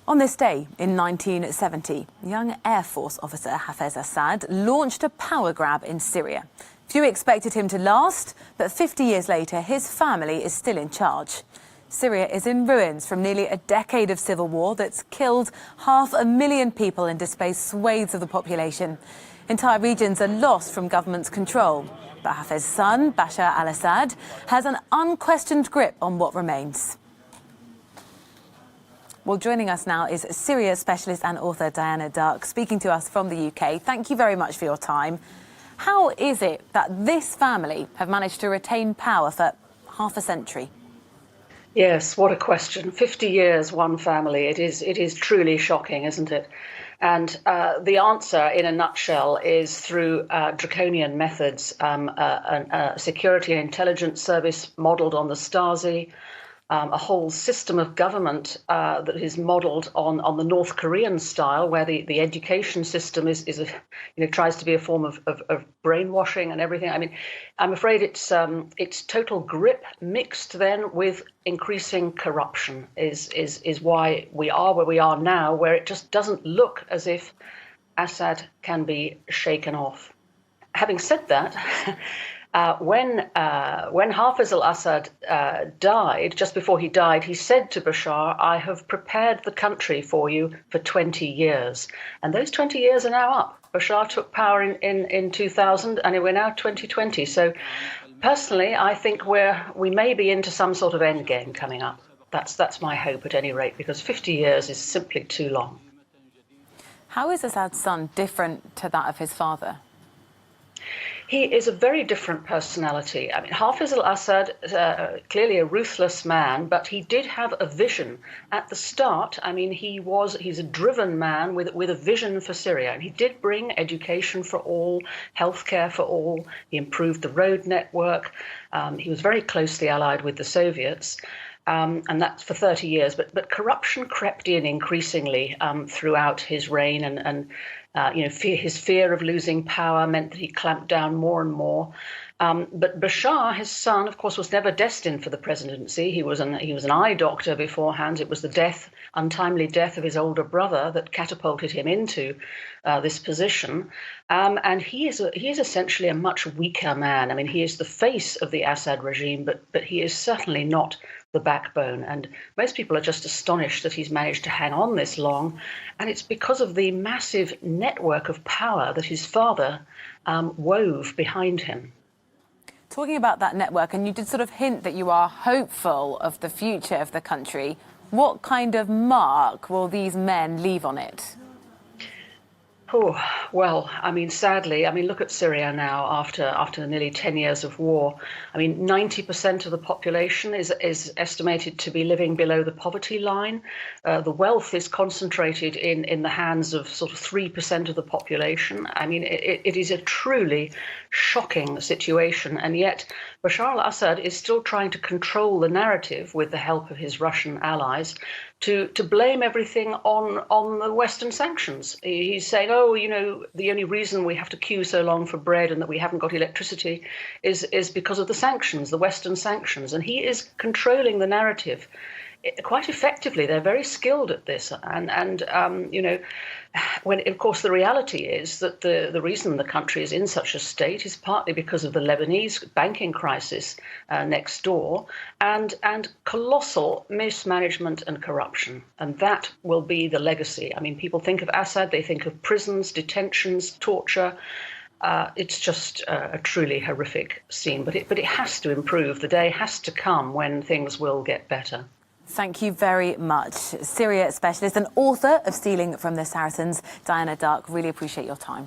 On this day in 1970, young Air Force officer Hafez Assad launched a power grab in Syria. Few expected him to last, but 50 years later, his family is still in charge. Syria is in ruins from nearly a decade of civil war that's killed 500,000 people and displaced swathes of the population. Entire regions are lost from government's control. But Hafez's son, Bashar al-Assad, has an unquestioned grip on what remains. Well, joining us now is Syria specialist and author Diana Dark, speaking to us from the UK. Thank you very much for your time. How is it that this family have managed to retain power for half a century? Yes, what a question. 50 years, one family. It is truly shocking, isn't it? And the answer, in a nutshell, is through draconian methods, a security and intelligence service modelled on the Stasi, a whole system of government that is modelled on the North Korean style, where the education system tries to be a form of brainwashing and everything. I mean, I'm afraid it's total grip mixed then with increasing corruption is why we are where we are now, where it just doesn't look as if Assad can be shaken off. Having said that, when Hafez al-Assad died, just before he died, he said to Bashar, "I have prepared the country for you for 20 years. And those 20 years are now up. Bashar took power in 2000 and we're now 2020. So personally, I think we may be into some sort of end game coming up. That's my hope at any rate, because 50 years is simply too long. How is Assad's son different to that of his father? He is a very different personality. I mean, Hafez al-Assad, clearly a ruthless man, but he did have a vision at the start. I mean, he's a driven man with a vision for Syria, and he did bring education for all, healthcare for all. He improved the road network. He was very closely allied with the Soviets. And that's for 30 years. But corruption crept in increasingly throughout his reign, and his fear of losing power meant that he clamped down more and more. But Bashar, his son, of course, was never destined for the presidency. He was an eye doctor beforehand. It was the untimely death of his older brother that catapulted him into this position. And he is essentially a much weaker man. I mean, he is the face of the Assad regime, but he is certainly not the backbone. And most people are just astonished that he's managed to hang on this long. And it's because of the massive network of power that his father wove behind him. Talking about that network, and you did sort of hint that you are hopeful of the future of the country. What kind of mark will these men leave on it? Oh, well, I mean, sadly, look at Syria now after nearly 10 years of war. I mean, 90% of the population is estimated to be living below the poverty line. The wealth is concentrated in the hands of sort of 3% of the population. I mean, it is a truly shocking situation. And yet Bashar al-Assad is still trying to control the narrative with the help of his Russian allies to blame everything on the Western sanctions. He's saying, oh, the only reason we have to queue so long for bread and that we haven't got electricity is because of the sanctions, the Western sanctions. And he is controlling the narrative quite effectively. They're very skilled at this. And when, of course, the reality is that the reason the country is in such a state is partly because of the Lebanese banking crisis next door and colossal mismanagement and corruption. And that will be the legacy. I mean, people think of Assad, they think of prisons, detentions, torture. It's just a truly horrific scene. But it has to improve. The day has to come when things will get better. Thank you very much. Syria specialist and author of Stealing from the Saracens, Diana Dark, really appreciate your time.